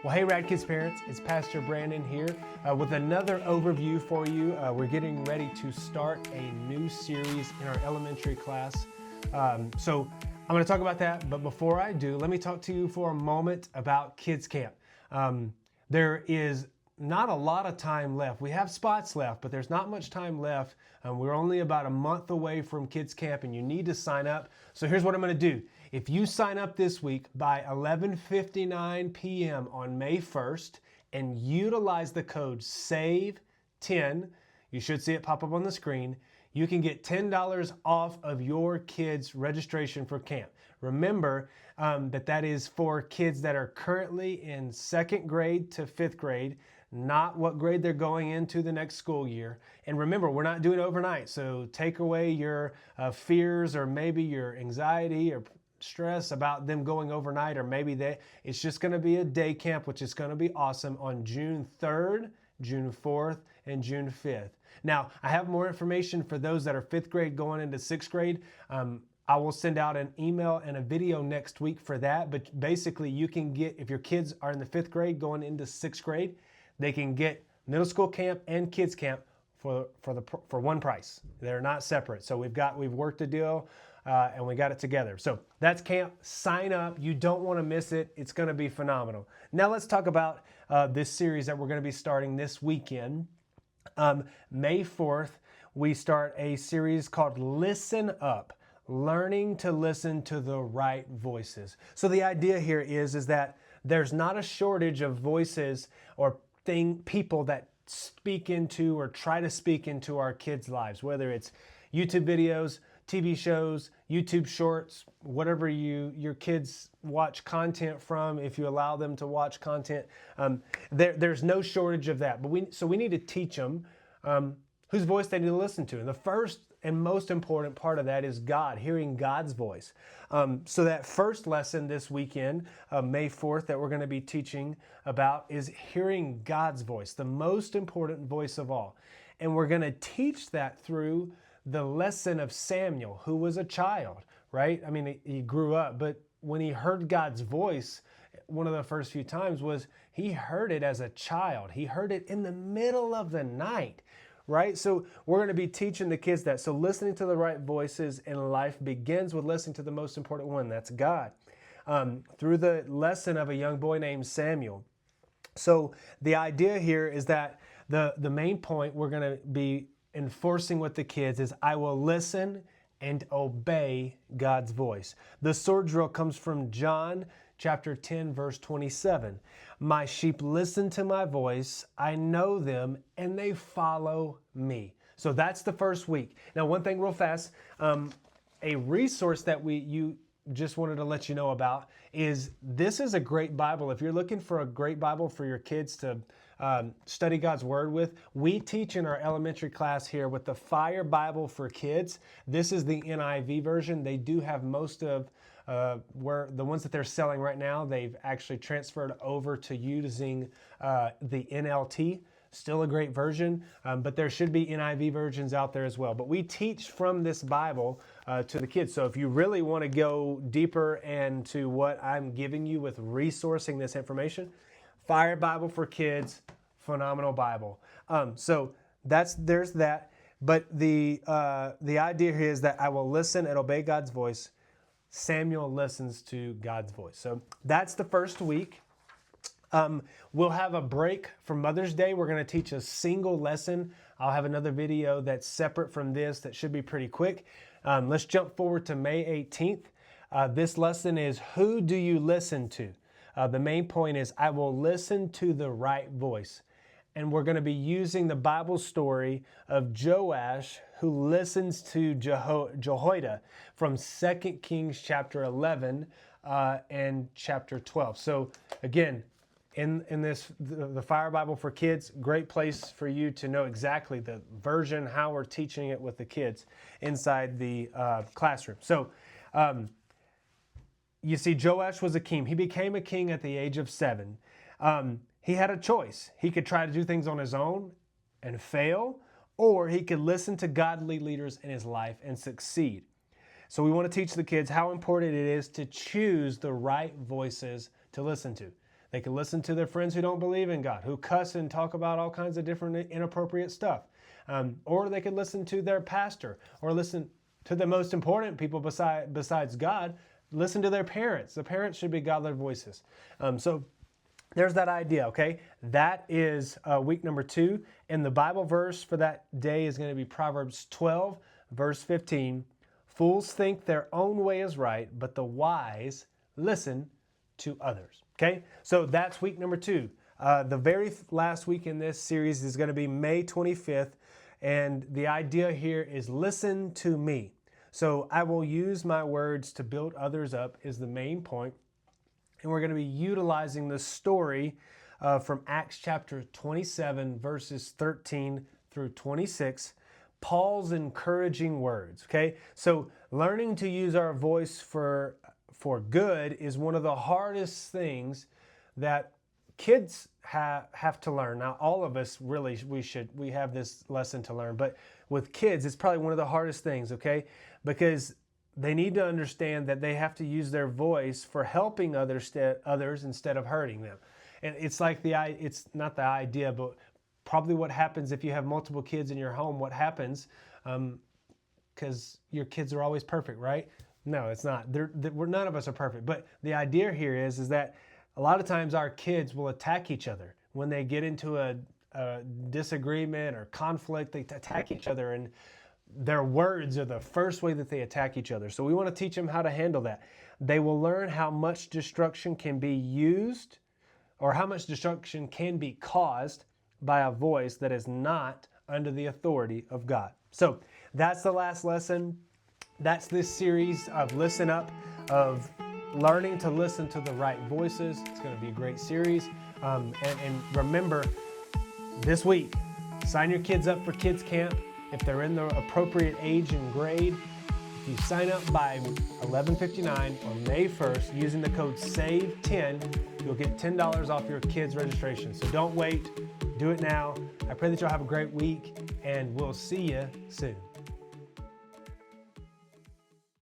Well, hey, Rad Kids parents, it's Pastor Brandon here with another overview for you. We're getting ready to start a new series in our elementary class. So I'm going to talk about that, but before I do, let me talk to you for a moment about Kids Camp. There is not a lot of time left. We have spots left, but there's not much time left. We're only about a month away from Kids Camp, and you need to sign up. So here's what I'm going to do. If you sign up this week by 11:59 p.m. on May 1st and utilize the code SAVE10, you should see it pop up on the screen, you can get $10 off of your kids' registration for camp. Remember that is for kids that are currently in second grade to fifth grade, not what grade they're going into the next school year. And remember, we're not doing it overnight, so take away your fears or maybe your anxiety or stress about them going overnight, or maybe it's just going to be a day camp, which is going to be awesome, on June 3rd, June 4th, and June 5th. Now, I have more information for those that are fifth grade going into sixth grade. I will send out an email and a video next week for that, but basically you can get, if your kids are in the fifth grade going into sixth grade, they can get middle school camp and kids camp for one price. They're not separate. So we've worked a deal and we got it together. So that's camp. Sign up. You don't want to miss it. It's going to be phenomenal. Now let's talk about this series that we're going to be starting this weekend. May 4th, we start a series called Listen Up, learning to listen to the right voices. So the idea here is that there's not a shortage of voices or people that speak into or try to speak into our kids' lives, whether it's YouTube videos, TV shows, YouTube shorts, whatever your kids watch content from, if you allow them to watch content, there's no shortage of that. But we need to teach them whose voice they need to listen to. And the first and most important part of that is God, hearing God's voice. So that first lesson this weekend, May 4th, that we're going to be teaching about is hearing God's voice, the most important voice of all. And we're going to teach that through the lesson of Samuel, who was a child, right? I mean, he grew up, but when he heard God's voice, one of the first few times was he heard it as a child. He heard it in the middle of the night, right? So we're going to be teaching the kids that. So listening to the right voices in life begins with listening to the most important one, that's God, through the lesson of a young boy named Samuel. So the idea here is that the main point we're going to be enforcing with the kids is I will listen and obey God's voice. The sword drill comes from John chapter 10, verse 27. My sheep listen to my voice, I know them, and they follow me. So that's the first week. Now, one thing real fast, a resource that you just wanted to let you know about is this is a great Bible. If you're looking for a great Bible for your kids to study God's Word with, we teach in our elementary class here with the Fire Bible for Kids. This is the NIV version. They do have most of where the ones that they're selling right now, they've actually transferred over to using the NLT. Still a great version, but there should be NIV versions out there as well. But we teach from this Bible to the kids. So if you really want to go deeper into what I'm giving you with resourcing this information, Fire Bible for Kids, phenomenal Bible. So there's that. But the idea here is that I will listen and obey God's voice. Samuel listens to God's voice. So that's the first week. We'll have a break for Mother's Day. We're going to teach a single lesson. I'll have another video that's separate from this that should be pretty quick. Let's jump forward to May 18th. This lesson is, who do you listen to? The main point is, I will listen to the right voice. And we're going to be using the Bible story of Joash, who listens to Jehoiada from 2 Kings chapter 11 and chapter 12. So again, in the Fire Bible for Kids, great place for you to know exactly the version, how we're teaching it with the kids inside the classroom. So you see, Joash was a king. He became a king at the age of 7. He had a choice. He could try to do things on his own and fail, or he could listen to godly leaders in his life and succeed. So we want to teach the kids how important it is to choose the right voices to listen to. They can listen to their friends who don't believe in God, who cuss and talk about all kinds of different inappropriate stuff. Or they could listen to their pastor, or listen to the most important people besides God. Listen to their parents. The parents should be godly voices. So there's that idea, okay? That is week number 2. And the Bible verse for that day is going to be Proverbs 12, verse 15. Fools think their own way is right, but the wise listen to others, okay? So that's week number 2. The very last week in this series is going to be May 25th. And the idea here is listen to me. So I will use my words to build others up is the main point. And we're going to be utilizing the story from Acts chapter 27, verses 13 through 26, Paul's encouraging words, okay? So learning to use our voice for good is one of the hardest things that kids have to learn. Now, all of us really, we have this lesson to learn, but with kids, it's probably one of the hardest things, okay? Because they need to understand that they have to use their voice for helping others instead of hurting them. And it's like it's not the idea, but probably what happens if you have multiple kids in your home, what happens, because your kids are always perfect, right? No, it's not. None of us are perfect. But the idea here is that a lot of times our kids will attack each other. When they get into a disagreement or conflict, they attack each other, and their words are the first way that they attack each other. So we want to teach them how to handle that. They will learn how much destruction can be used, or how much destruction can be caused by a voice that is not under the authority of God. So that's the last lesson. That's this series of Listen Up, of learning to listen to the right voices. It's going to be a great series. And remember, this week, sign your kids up for Kids Camp. If they're in the appropriate age and grade, if you sign up by 11:59 on May 1st using the code SAVE10, you'll get $10 off your kids' registration. So don't wait. Do it now. I pray that you'll have a great week, and we'll see you soon.